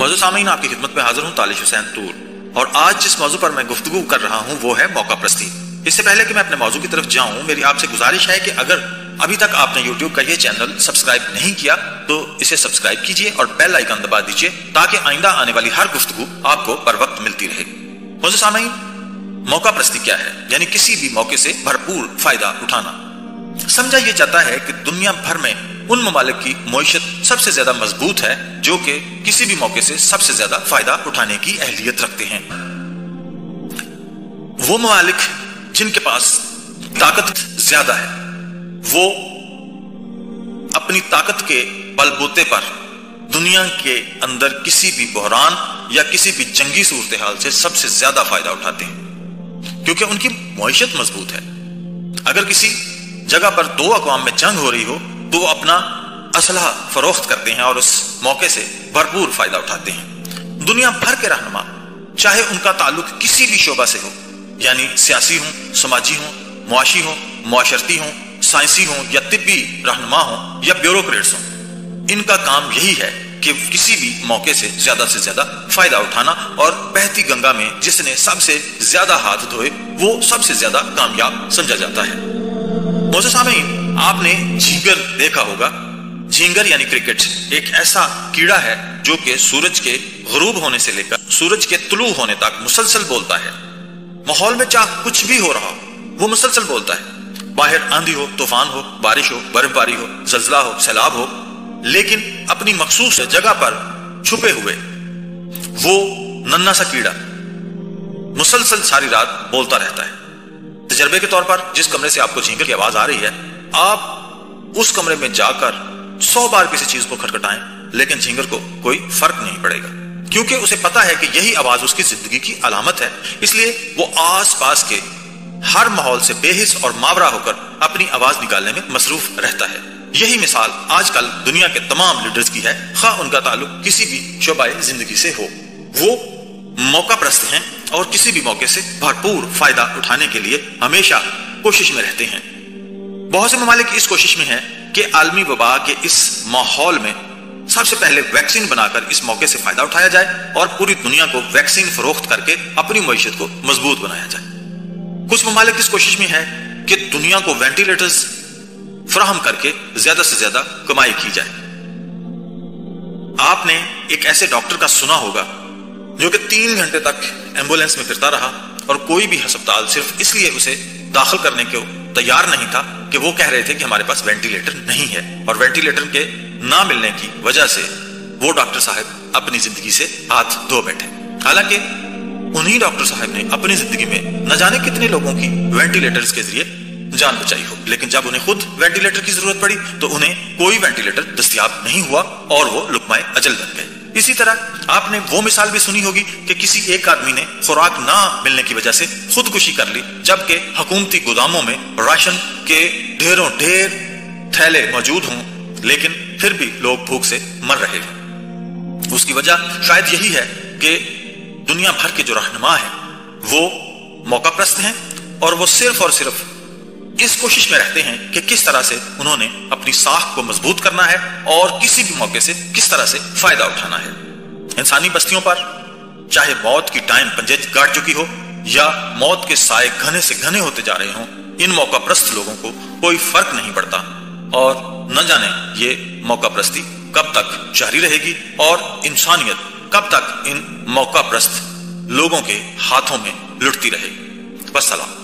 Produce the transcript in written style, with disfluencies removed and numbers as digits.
موضوع سامعین، آپ کی خدمت میں حاضر ہوں طالش حسین طور، اور آج جس موضوع پر میں گفتگو کر رہا ہوں وہ ہے موقع پرستی۔ اس سے پہلے کہ میں اپنے موضوع کی طرف جاؤں، میری آپ سے گزارش ہے کہ اگر ابھی تک آپ نے یوٹیوب کا یہ چینل سبسکرائب نہیں کیا تو اسے سبسکرائب کیجئے اور بیل آئیکن دبا دیجئے تاکہ آئندہ آنے والی ہر گفتگو آپ کو پر وقت ملتی رہے۔ موضوع سامعین، موقع پرستی کیا ہے؟ یعنی کسی بھی موقع سے بھرپور فائدہ اٹھانا۔ سمجھا یہ جاتا ہے کہ دنیا بھر میں ان ممالک کی معیشت سب سے زیادہ مضبوط ہے جو کہ کسی بھی موقع سے سب سے زیادہ فائدہ اٹھانے کی اہلیت رکھتے ہیں۔ وہ ممالک جن کے پاس طاقت زیادہ ہے وہ اپنی طاقت کے بل بوتے پر دنیا کے اندر کسی بھی بحران یا کسی بھی جنگی صورتحال سے سب سے زیادہ فائدہ اٹھاتے ہیں، کیونکہ ان کی معیشت مضبوط ہے۔ اگر کسی جگہ پر دو اقوام میں جنگ ہو رہی ہو تو وہ اپنا اسلحہ فروخت کرتے ہیں اور اس موقع سے بھرپور فائدہ اٹھاتے ہیں۔ دنیا بھر کے رہنما، چاہے ان کا تعلق کسی بھی شعبہ سے ہو، یعنی سیاسی ہوں، سماجی ہوں، معاشی ہوں، معاشرتی ہوں، سائنسی ہوں یا طبی رہنما ہوں یا بیوروکریٹس ہوں، ان کا کام یہی ہے کہ کسی بھی موقع سے زیادہ فائدہ اٹھانا، اور بہتی گنگا میں جس نے سب سے زیادہ ہاتھ دھوئے وہ سب سے زیادہ کامیاب سمجھا جاتا ہے۔ موضوع سامعین، آپ نے جھینگر دیکھا ہوگا۔ جھینگر یعنی کرکٹ ایک ایسا کیڑا ہے جو کہ سورج کے غروب ہونے سے لے کر سورج کے طلوع ہونے تک مسلسل بولتا ہے۔ ماحول میں چاہے کچھ بھی ہو رہا ہو وہ مسلسل بولتا ہے، باہر آندھی ہو، طوفان ہو، بارش ہو، برف باری ہو، زلزلہ ہو، سیلاب ہو، لیکن اپنی مخصوص جگہ پر چھپے ہوئے وہ ننھا سا کیڑا مسلسل ساری رات بولتا رہتا ہے۔ تجربے کے طور پر جس کمرے سے آپ کو جھینگر کی آواز آ رہی ہے، آپ اس کمرے میں جا کر 100 بار کسی چیز کو کھٹکھٹائیں لیکن جھینگر کو کوئی فرق نہیں پڑے گا، کیونکہ اسے پتا ہے کہ یہی آواز اس کی زندگی کی علامت ہے۔ اس لیے وہ آس پاس کے ہر ماحول سے بے حس اور ماورا ہو کر اپنی آواز نکالنے میں مصروف رہتا ہے۔ یہی مثال آج کل دنیا کے تمام لیڈرز کی ہے، خواہ ان کا تعلق کسی بھی شعبہ زندگی سے ہو۔ وہ موقع پرست ہیں اور کسی بھی موقع سے بھرپور فائدہ اٹھانے کے لیے ہمیشہ کوشش میں رہتے ہیں۔ بہت سے ممالک اس کوشش میں ہیں کہ عالمی وبا کے اس ماحول میں سب سے پہلے ویکسین بنا کر اس موقع سے فائدہ اٹھایا جائے اور پوری دنیا کو ویکسین فروخت کر کے اپنی معیشت کو مضبوط بنایا جائے۔ کچھ ممالک اس کوشش میں ہے کہ دنیا کو وینٹیلیٹرز فراہم کر کے زیادہ سے زیادہ کمائی کی جائے۔ آپ نے ایک ایسے ڈاکٹر کا سنا ہوگا جو کہ 3 گھنٹے تک ایمبولینس میں پھرتا رہا اور کوئی بھی ہسپتال صرف اس لیے اسے داخل کرنے کو تیار نہیں تھا کہ وہ کہہ رہے تھے کہ ہمارے پاس وینٹیلیٹر نہیں ہے، اور وینٹیلیٹر کے نہ ملنے کی وجہ سے وہ ڈاکٹر صاحب اپنی زندگی سے ہاتھ دھو بیٹھے۔ حالانکہ انہی ڈاکٹر صاحب نے اپنی زندگی میں نہ جانے کتنے لوگوں کی وینٹیلیٹرز کے ذریعے جان بچائی ہو، لیکن جب انہیں خود وینٹیلیٹر کی ضرورت پڑی تو انہیں کوئی وینٹیلیٹر دستیاب نہیں ہوا اور وہ لقمہ اجل بن گئے۔ اسی طرح آپ نے وہ مثال بھی سنی ہوگی کہ کسی ایک آدمی نے خوراک نہ ملنے کی وجہ سے خودکشی کر لی، جبکہ حکومتی گوداموں میں راشن کے ڈھیروں ڈھیر تھیلے موجود ہوں لیکن پھر بھی لوگ بھوک سے مر رہے ہیں۔ اس کی وجہ شاید یہی ہے کہ دنیا بھر کے جو رہنما ہیں وہ موقع پرست ہیں اور وہ صرف اور صرف اس کوشش میں رہتے ہیں کہ کس طرح سے انہوں نے اپنی ساکھ کو مضبوط کرنا ہے اور کسی بھی موقع سے کس طرح سے فائدہ اٹھانا ہے۔ انسانی بستیوں پر چاہے موت کی ٹائم پنجے گاڑ چکی ہو یا موت کے سائے گھنے سے گھنے ہوتے جا رہے ہوں، ان موقع پرست لوگوں کو کوئی فرق نہیں پڑتا، اور نہ جانے یہ موقع پرستی کب تک جاری رہے گی اور انسانیت کب تک ان موقع پرست لوگوں کے ہاتھوں میں لٹتی رہے گی۔ والسلام۔